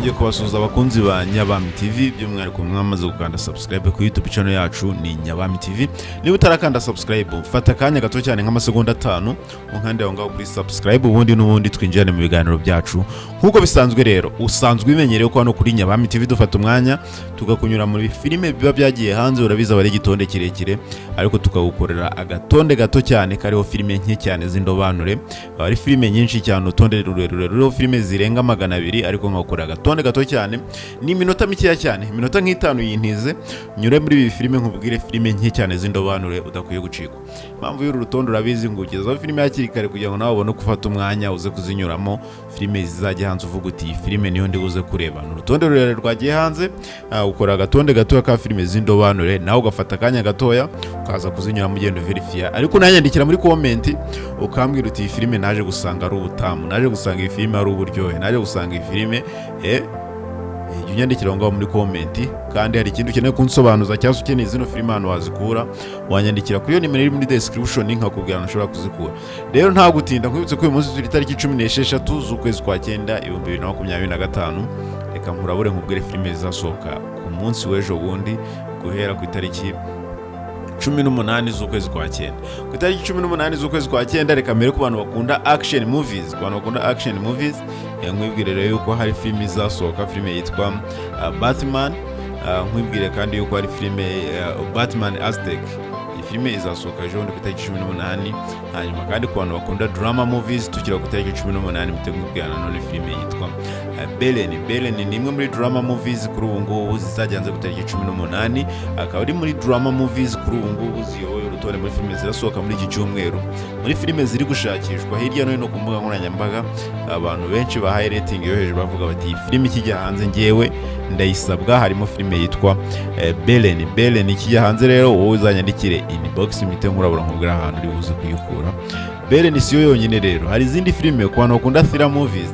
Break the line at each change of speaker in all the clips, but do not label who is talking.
nongeye kubasuhuza abakunzi ba Nyabami TV by'umwihariko mwamaze gukanda subscribe ku YouTube channel yacu ni Nyabami TV. Niba utarakanda subscribe fata akanya gato cyane nk'amasegonda 5 unkande aho ngaho kuri subscribe ubundi n'ubundi twinjirane mu biganiro byacu nkuko bisanzwe. Rero usanzwe imenyereye ko hano kuri Nyabami TV dufata umwanya tugakunyura muri filime biba byagiye hanze, urabiza bari gitonde kirekire ariko tukagukorera agatonde gato cyane kariho filime nke cyane z'indobanure. Ari filime nyinshi cyane utonde rurerure ruriho filime zirenga 200 ariko nkakora agatonde gato cyane ni minota mikeya cyane, minota nk'itanu yintize nyure muri ibi filime nkubwire filime nke cyane z'indobanure udakwiye gucikwa. Impamvu y'uru rutondo urabizi ngugezaho filime yakiri kare kugira ngo nawe ubone gufata umwanya uze kuzinyuramo filime zizajya hanze uvuga uti filime niyo ndi buze kureba. Urutonde rurerure rwagiye hanze ukora agatonde gato ka filime z'indobanure nawe ugafata akanya gatoya ukaza kuzinyura mu gendo verifia, ariko nanyandikira muri comment ukambwira uti filime naje gusanga ari ubutamu, naje gusanga iyi filime ari uburyohe, naje gusanga iyi filime unyandikira ngaho muri comment. Kandi hari ikintu ukeneye kunsobanuza cyangwa ukeneye zino filime hano wazikura wanyandikira kuri yo nimero iri muri description nkakubwira nashobora kuzikura. Rero nta gutinda nkwibutse ko uyu munsi turi tariki 16 z'ukwezi kwa 9 2025. Reka nkurabure nkubwire filime zizasohoka ku munsi w'ejo bundi guhera ku itariki 18 z'ukwezi kwa 9. Ku itariki 18 z'ukwezi kwa 9 reka mbere ku bantu bakunda action movies, nkwibwire rero yuko hari filime izasohoka, filime yitwa Batman. Nkwibwire kandi yuko hari filime Batman Aztec, filime izasohoka ejo ku itariki 18. Hanyuma kandi ku bantu bakunda drama movies tukira ku itariki 18 mutegubwira nanone filime yitwa Belen ni imwe muri drama movies kuri ubu ngubu zizajyanze ku itariki 18. Akaba ari muri drama movies kuri ubu ngubu ziyoboye urutonde muri filime zirasohoka muri iki cyumweru, muri filime ziri gushakishwa hirya no hino ku mbuga nkoranyambaga. Abantu benshi bahaye rating yo hejuru bavuga bati filime ikijya hanze ngewe ndayisabwa. Harimo filime yitwa Belen ikijya hanze, rero wowe uzanyandikire inbox mite nkurabura nkubwira ahantu uri buze kuyikura. Belen siyo yonyine, rero hari izindi filime ku bantu bakunda thriller movies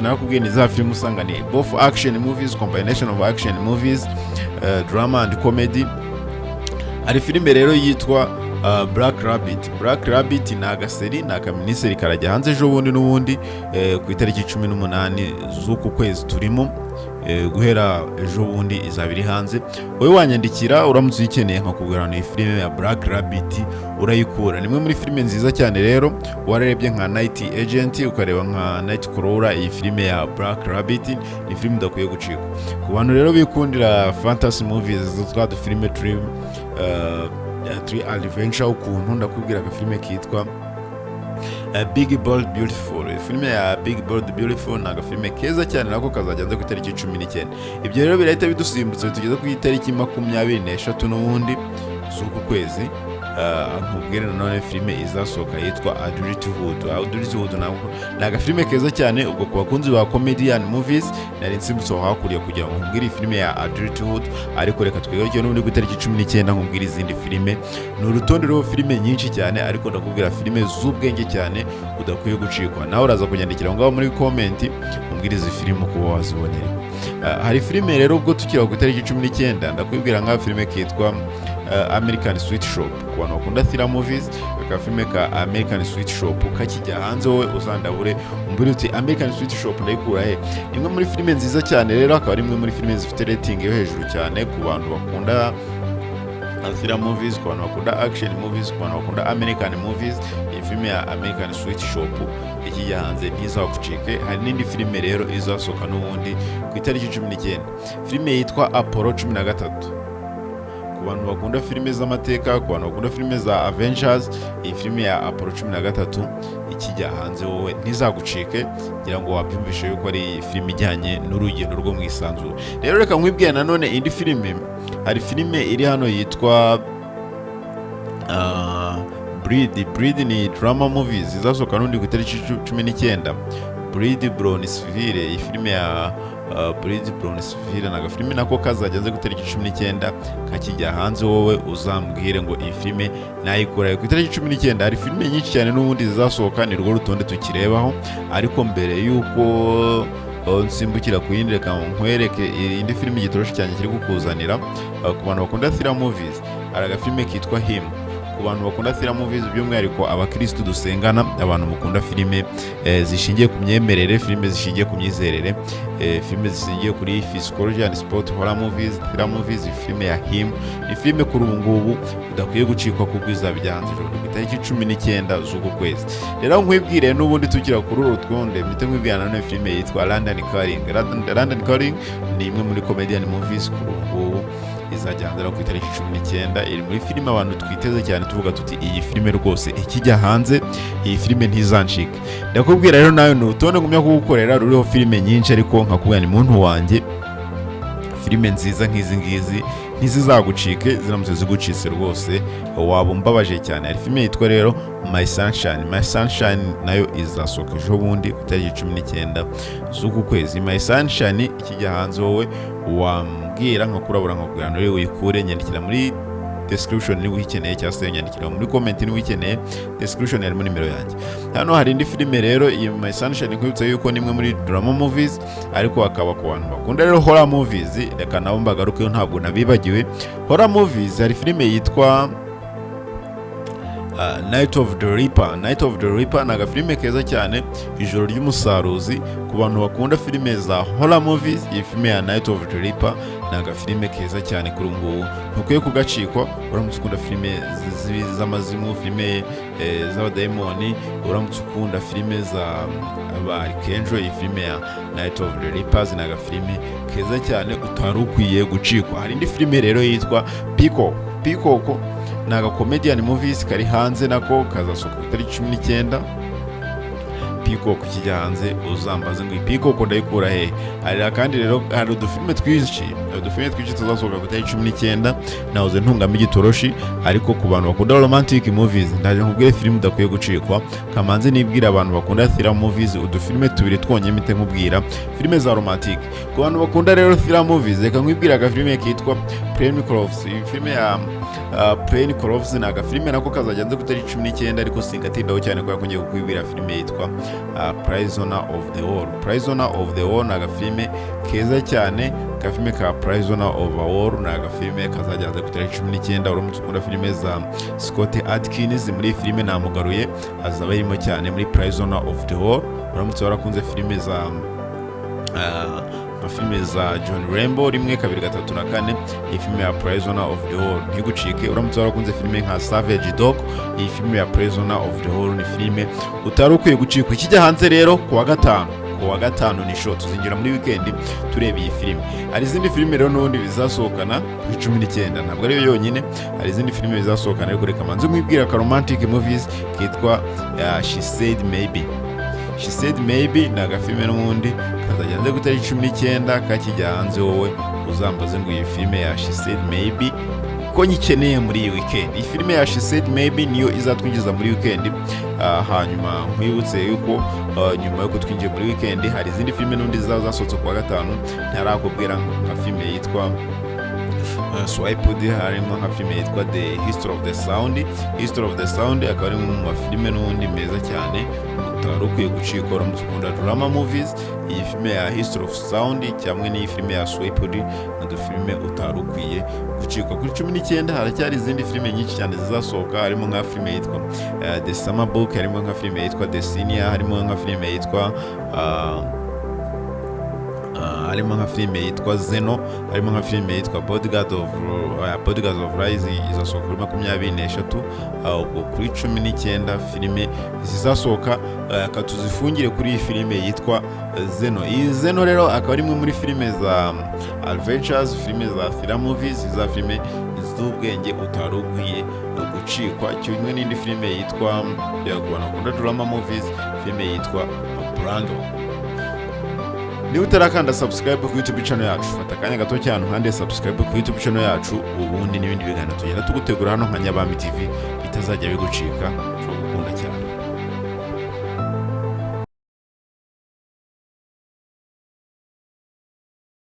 nakubwiye ni za filime usanga ni both action movies, combination of action movies, drama and comedy. Hari filime rero yitwa Black Rabbit ni agaseri, ni akaminiseri karajya hanze ejo bundi n'ubundi ku itariki 18 z'uku kwezi turimo. Guhera ejo bundi izabiri hanze. Wowe wanyandikira uramutse uyikeneye nkakubwira ni filime ya Black Rabbit urayikura. Nimwe muri filime nziza cyane rero, wararebye nka Night Agent ukareba nka Nightcrawler, iyi filime ya Black Rabbit ni filime udakwiye gucikwa. Ku bantu rero bikundira fantasy movies zitwa filime Tree Adventure ukuntu ndakubwira ka filime kitwa Big Bold Beautiful. Filime ya Big Bold Beautiful ni agafilime keza cyane nako kazajyanze ku itariki 19. Ibyo rero birahita bidusimbutse tugeze ku itariki 23 n'ubundi z'uku kwezi. Nkubwire nanone filime izasohoka yitwa Adulthood ni agafilime keza cyane. Ubwo ku bakunzi ba comedian movies nari nsimbutse hakuriye kugira ngo nkubwire filime ya Adulthood, ariko reka twigaruke n'ubundi ku itariki 19 nkubwire izindi filime. Ni urutonde rwo filime nyinshi cyane ariko ndakubwira filime z'ubwenge cyane udakwiye gucikwa. Nawe uraza kunyandikira ngaho muri comment nkubwire izi filime kuba wazibonera. Hari filime rero ubwo tukira ku itariki 19 ndakwibwira nka filime kitwa American Sweet Shop. Ku bantu bakunda thriller movies aka filime ka American Sweet Shop kakijya hanze wowe uzandabure umbiri uti American Sweet Shop ndayikura he. Imwe muri filime nziza cyane rero, akaba ari imwe muri filime zifite rating yo hejuru cyane ku bantu bakunda thriller movies, ku bantu bakunda action movies, ku bantu bakunda American movies. Iyi filime ya American Sweet Shop ikijya hanze ntizagucike. Hari n'indi filime rero izasohoka n'ubundi ku itariki 19, filime yitwa Apollo 13. Ku bantu bakunda filime z'amateka, ku bantu bakunda filime za Avengers, iyi filime ya Apollo 13 ikijya hanze wowe ntizagucike. Ngira ngo wabyumvishe yuko ari filime ijyanye n'urugendo rwo mu isanzure. Rero reka nkwibwiye nanone indi filime. Hari filime iri hano yitwa Breed ni drama movies izasohoka n'undi ku itariki 19. Breed Brownsville, iyi filime ya Breed Brownsville naga filime nako kazajyanze ku itariki 19 kakijya hanze wowe uzambwire ngo iyi filime nayikora ku itariki 19. Hari filime nyinshi cyane n'ubundi zizasohoka, ni rwo rutonde tukirebaho, ariko mbere yuko nsimbukira ku yindi reka nkwereke indi filime igitoroshye cyane kiri gukuzanira ku bantu bakunda thriller movies. Hari agafilime kitwa Him. Ku ku bantu bakunda film movies by'umwihariko abakristo dusengana, abantu mukunda filime zishingiye ku myemerere, filime zishingiye ku myizerere, filime zishingiye kuri psychology and sport, horror movies, thriller movies, filime ya him, ni filime kuri ubu ngubu udakwiye gucikwa kuko izabyanze ku itariki 19 z'uku kwezi. Rero nkwibwire n'ubundi tukira kuri uru twonde mpite nkwibwira na filime yitwa London Calling. London Calling ni imwe muri comedian movies kuri ubu ngubu izajyandira ku itariki 19. iri muri filime abantu twiteze cyane tuvuga tuti iyi filime rwose ikijya hanze iyi filime ntizancika. Ndakubwira rero nawe n'urutonde ngumya kugukorera ruriho filime nyinshi, ariko nkakubwira ni muntu wanjye filime nziza nk'izi ngizi ntizizagucike, ziramutse zigucitse rwose waba umbabaje cyane. Hari filime yitwa rero My Sunshine nayo izasohoka ejo bundi ku itariki 19 z'uku kwezi. My Sunshine ikijya hanze wowe wambwira nkakurabura nkakubwira none uyikure, nyandikira muri description niba uyikeneye, cyangwa se nyandikira muri comment niba uyikeneye, description harimo nimero yanjye. Hano hari indi filime rero iyi My Sunshine nkwibutsa yuko nimwe muri drama movies, ariko akaba ku bantu bakunda rero horror movies, reka nabo mbagarukeho ntabwo nabibagiwe. Horror movies hari filime yitwa Night of the Reaper naga filime keza cyane, ijoro ry'umusaruzi. Ku bantu bakunda filime za horror movies, iyi filime ya Night of the Reaper naga filime keza cyane kuri ngubu, ntukwiye kugacikwa. Uramutse ukunda filime z'amazimu, filime z'abadayimoni, uramutse ukunda filime za Kenjo, iyi filime ya Night of the Reaper naga filime keza cyane utari ukwiye gucikwa. Hari indi filime rero yitwa Peacook naga comedian movies kari hanze, nako kazasohoka ku itariki 19. Peacook kijya hanze uzambaze ngo Peacook ndayikura he. Hari kandi rero hari udufilime twinshi tuzasohoka ku itariki 19 nahoze ntungamo igitoroshi, ariko ku bantu bakunda romantic movies ndaje nkubwire filime udakwiye gucikwa. Kamanze nibwira abantu bakunda thriller movies udufilime tubiri twonye mite nkubwira filime za romantic. Ku bantu bakunda rero thriller movies reka nkwibwira ka filime kitwa Peacook. Filime ya Peacook naga filime nako kazajyanze ku itariki 19, ariko singatindaho cyane kwa kungiye kukwibwira filime yitwa Prisoner of the War naga filime keza cyane. Ka filime ka Prisoner of the War naga filime kazajyanze ku itariki 19. uramutse ukunda filime za Scot Adkins, muri filime namugaruye azaba yirimo cyane muri Prisoner of the War. Uramutse warakunze filime za filime za John Rambo 1, 2, 3 na 4, iyi filime ya Prisoner of the War ntigucike. Uramutse warakunze filime nka Savage Dog, iyi filime ya Prisoner of the War ni filime utari ukwiye gucika. Ikijya hanze rero ku wa gatanu ni show tuzingira muri weekend tureba iyi filime. Hari izindi filime rero n'ubundi bizasohokana ku 19, ntabwo ari yo yonyine, hari izindi filime bizasohokana, ariko reka manze mwibwira ka romantic movies kitwa She Said Maybe naga filime n'ubundi kazajyanze ku itariki 19. kakijya hanze wowe uzambaze ngo iyi filime ya She Said Maybe ko nyikeneye muri iyi weekend. Iyi filime ya She Said Maybe niyo izatwinjiza muri weekend. Hanyuma nkwibutse yuko nyuma yo kutwinjiye muri weekend hari izindi filime n'undi zasohotse ku wa gatanu ntarakubwira nka filime yitwa Swiped, harimo nka filime yitwa The History of the Sound akaba ari mu mafilime n'undi meza cyane utari ukwiye gucika. uramutse ukunda drama movies, iyi filime ya History of Sound cyangwa n'iyi filime ya Swiped na filime utari ukwiye gucika. Kuri 19 haracyari izindi filime nyinshi cyane zizasohoka, harimo nka filime yitwa The Summer Book, harimo nka filime yitwa The Senior, harimo nka filime yitwa Zeno, harimo nka filime yitwa Bodyguards of Rise izasohoka kuri 23. Kuri 19 filime zizasohoka katuzifungire kuri iyi filime yitwa Zeno. Iyi Zeno rero akaba ari imwe muri filime za adventures, filime za thriller movies, za filime z'ubwenge utari ukwiye gucikwa. Kimwe n'indi filime yitwa bakunda drama movies, filime yitwa Brando. Niba utarakanda subscribe ku YouTube channel yacu, fata akanya gato cyane kandi subscribe ku YouTube channel yacu, ubundi n'ibindi biganiro tugenda tugutegura hano nka Nyabami TV bitazajya bigucika. Gukunda cyane.